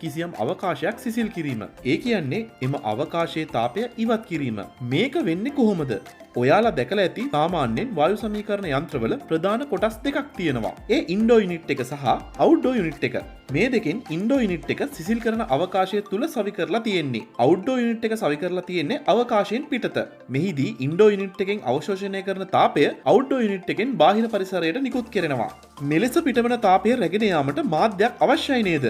කිසියම් අවකාශයක් සිසිල් කිරීම. ඒ කියන්නේ එම අවකාශයේ තාපය ඉවත් කිරීම. මේක වෙන්නේ කොහොමද? ඔයාලා දැකලා ඇති සාමාන්‍යයෙන් වායු සමීකරණ යන්ත්‍රවල ප්‍රධාන කොටස් දෙකක් තියෙනවා. ඒ ඉන්ඩෝ යුනිට් එක සහ අවුට්ඩෝ යුනිට් එක. මේ දෙකෙන් ඉන්ඩෝ යුනිට් එක සිසිල් කරන අවකාශය තුල සවි කරලා තියෙන්නේ. අවුට්ඩෝ යුනිට් එක සවි කරලා තියෙන්නේ අවකාශයෙන් පිටත. මෙහිදී ඉන්ඩෝ යුනිට් එකෙන් අවශෝෂණය කරන තාපය අවුට්ඩෝ යුනිට් එකෙන් බාහිර පරිසරයට නිකුත් කරනවා. මෙලෙස පිටවන තාපය රැගෙන යාමට මාධ්‍යයක් අවශ්‍යයි නේද?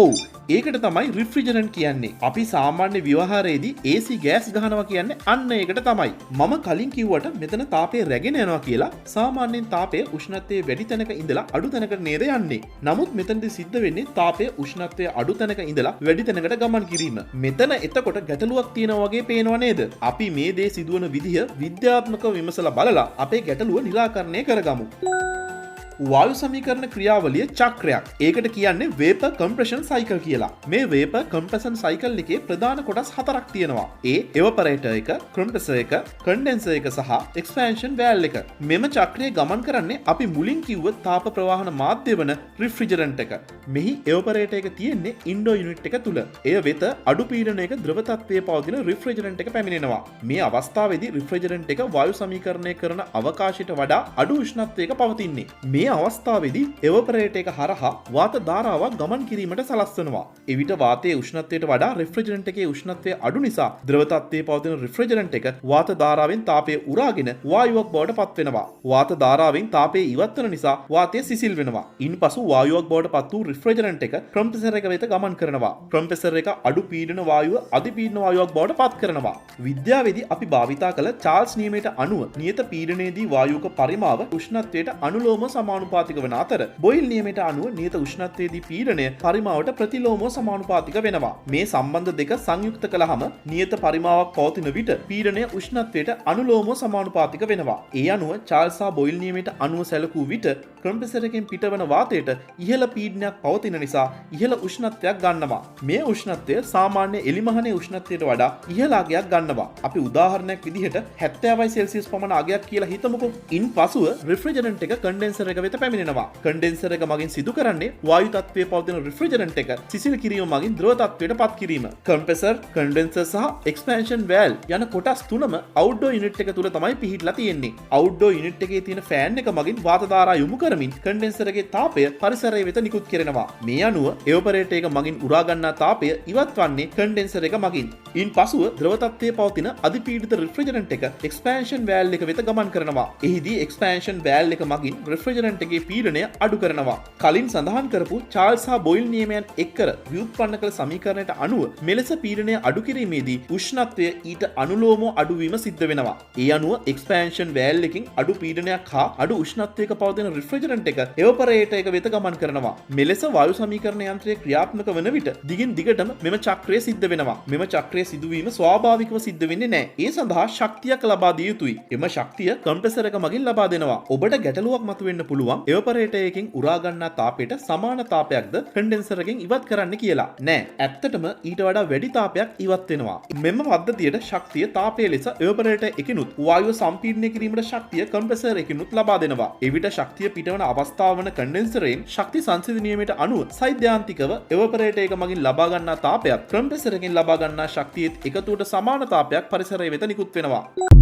ඔව්, ඒකට තමයි රිෆ්‍රිජරන්ට් කියන්නේ. අපි සාමාන්‍ය ව්‍යවහාරයේදී AC ගෑස් ගහනවා කියන්නේ අන්න ඒකට තමයි. මම කලින් කිව්වට මෙතන තාපය රැගෙන යනවා කියලා. සාමාන්‍යයෙන් තාපය උෂ්ණත්වයේ වැඩි තැනක ඉඳලා අඩු තැනකට නේද යන්නේ. නමුත් මෙතනදී සිද්ධ වෙන්නේ තාපය උෂ්ණත්වයේ අඩු තැනක ඉඳලා වැඩි තැනකට ගමන් කිරීම. මෙතන එතකොට ගැටලුවක් තියෙනවා වගේ පේනව නේද? අපි මේ දේ සිදුවන විදිහ විද්‍යාත්මකව විමසලා බලලා අපේ ගැටලුව නිරාකරණය කරගමු. වායු සමීකරණ ක්‍රියාවලිය චක්‍රයක්. ඒකට කියන්නේ වේපර් කම්ප්‍රෙෂන් සයිකල් කියලා. මේ වේපර් කම්ප්‍රෙෂන් සයිකල් එකේ ප්‍රධාන කොටස් හතරක් තියෙනවා. ඒ එවපරේටර් එක, කම්ප්‍රෙසර් එක, කන්ඩෙන්සර් එක සහ එක්ස්පැන්ෂන් වැල්ව් එක. මෙම චක්‍රය ගමන් කරන්නේ අපි මුලින් කිව්ව තාප ප්‍රවාහන මාධ්‍ය වන රිෆ්‍රිජරන්ට් එක. මෙහි එවපරේටර් එක තියෙන්නේ ඉන්ඩෝ යුනිට් එක තුල. එය වෙත අඩු පීඩනයක ද්‍රව තත්ත්වයේ පවතින රිෆ්‍රිජරන්ට් එක පැමිණෙනවා. මේ අවස්ථාවේදී රිෆ්‍රිජරන්ට් එක වායු සමීකරණය කරන අවකාශයට වඩා අඩු උෂ්ණත්වයක පවතින්නේ. මේ අවස්ථාවේදී එවපරේටර් එක හරහා වාත ධාරාවක් ගමන් කිරීමට සලස්වනවා. එවිට වාතයේ උෂ්ණත්වයට වඩා රිෆ්‍රිජරන්ට් එකේ උෂ්ණත්වය අඩු නිසා ද්‍රව තත්ත්වයේ පවතින රිෆ්‍රිජරන්ට් එක වාත ධාරාවෙන් තාපය උරාගෙන වායුවක් බවට පත් වෙනවා. වාත ධාරාවෙන් තාපය ඉවත් වෙන නිසා වාතය සිසිල් වෙනවා. ඉන්පසු වායුවක් බවට පත් වූ රිෆ්‍රිජරන්ට් එක කම්ප්‍රෙසර් එක වෙත ගමන් කරනවා. කම්ප්‍රෙසර් එක අඩු පීඩන වායුව අධි පීඩන වායුවක් බවට පත් කරනවා. විද්‍යාවේදී අපි භාවිතා කළ චාල්ස් නියමයට අනුව නියත පීඩනයේදී වායුවක පරිමාව උෂ්ණත්වයට අනුලෝම සමානුපාතික වන අතර බොයිල් නියමයට අනුව නියත උෂ්ණත්වයේදී පීඩනය පරිමාවට ප්‍රතිලෝමව සමානුපාතික වෙනවා. මේ සම්බන්ධ දෙක සංයුක්ත කළාම නියත පරිමාවක් පවතින විට පීඩනය උෂ්ණත්වයට අනුලෝමව සමානුපාතික වෙනවා. ඒ අනුව චාල්ස් සහ බොයිල් නියමයට අනුව සැලකූ විට කම්ප්‍රෙසර් එකෙන් පිටවන වාතයට ඉහළ පීඩනයක් පවතින නිසා ඉහළ උෂ්ණත්වයක් ගන්නවා. මේ උෂ්ණත්වය සාමාන්‍ය එලිමහනේ උෂ්ණත්වයට වඩා ඉහළ අගයක් ගන්නවා. අපි උදාහරණයක් විදිහට 70යි සෙල්සියස් පමණ අගයක් කියලා හිතමුකෝ. ඉන්පසුව රිෆ්‍රිජරන්ට් එක කන්ඩෙන්සර් එක වෙත පැමිණෙනවා. කන්ඩෙන්සර් එක මගින් සිදු කරන්නේ වායු තත්ත්වයේ පවතින රිෆ්‍රිජරන්ට් එක සිසිල් කිරීම මගින් ද්‍රව තත්ත්වයට පත් කිරීම. කම්ප්‍රෙසර්, කන්ඩෙන්සර් සහ එක්ස්පැන්ෂන් වැල්ව් යන කොටස් තුනම අවුට්ඩෝ යුනිට් එක තුල තමයි පිහිටලා තියෙන්නේ. අවුට්ඩෝ යුනිට් එකේ තියෙන ෆෑන් එක මගින් වාත ධාරා යොමු කරමින් කන්ඩෙන්සර් එකේ තාපය පරිසරය වෙත නිකුත් කරනවා. මේ අනුව එවපරේටර් එක මගින් උරා ගන්නා තාපය ඉවත් වන්නේ කන්ඩෙන්සර් එක මගින්. ඉන්පසුව ද්‍රව තත්ත්වයේ පවතින අධිපීඩිත රිෆ්‍රිජරන්ට් එක එක්ස්පැන්ෂන් වැල්ව් එක වෙත ගමන් කරනවා. එහිදී එක්ස්පැන්ෂන් වැල්ව් එක මගින් රිෆ්‍රිජරන්ට් එකේ පීඩනය අඩු කරනවා. කලින් සඳහන් කරපු චාල්ස් සහ බොයිල් නියමයන් එක්කර ව්‍යුත්පන්න කළ සමීකරණයට අනුව මෙලෙස පීඩනය අඩු කිරීමේදී උෂ්ණත්වය ඊට අනුලෝමව අඩුවීම සිද්ධ වෙනවා. ඒ අනුව එක්ස්පැන්ෂන් වැල්ව් එකකින් අඩු පීඩනයක් හා අඩු උෂ්ණත්වයක පවතින රිෆ්‍රිජරන්ට් එක එවපරේටර් එක වෙත ගමන් කරනවා. මෙලෙස වායු සමීකරණ යන්ත්‍රය ක්‍රියාත්මක වන විට දිගින් දිගටම මෙම චක්‍රය සිද්ධ වෙනවා. මෙම චක්‍රය සිදුවීම ස්වාභාවිකව සිද්ධ වෙන්නේ නැහැ. ඒ සඳහා ශක්තියක් ලබා දිය යුතුයි. එම ශක්තිය කම්ප්‍රෙසර් එක මගින් ලබා දෙනවා. ඔබට ගැටලුවක් මතුවෙන්න පුළුවන් එවපරේටර් එකකින් උරා ගන්නා තාපයට සමාන තාපයක්ද කන්ඩෙන්සර් එකෙන් ඉවත් කරන්න කියලා. නෑ, ඇත්තටම ඊට වඩා වැඩි තාපයක් ඉවත් වෙනවා. මෙම පද්ධතියට ශක්තිය තාපය ලෙස එවපරේටර් එකකිනුත් වායුව සම්පීඩනය කිරීමට ශක්තිය කම්ප්‍රෙසර් එකකිනුත් ලබා දෙනවා. එවිට ශක්තිය පිටවන අවස්ථාව වන කන්ඩෙන්සරයෙන් ශක්ති සංසිඳන නියමයට අනුව සෛද්‍යාන්තිකව එවපරේටර් එක මගින් ලබා ගන්නා තාපයක් කම්ප්‍රෙසර් එකෙන් ලබා ගන්නා ශක්තියත් එකතුවට සමාන තාපයක් පරිසරය වෙත නිකුත් වෙනවා.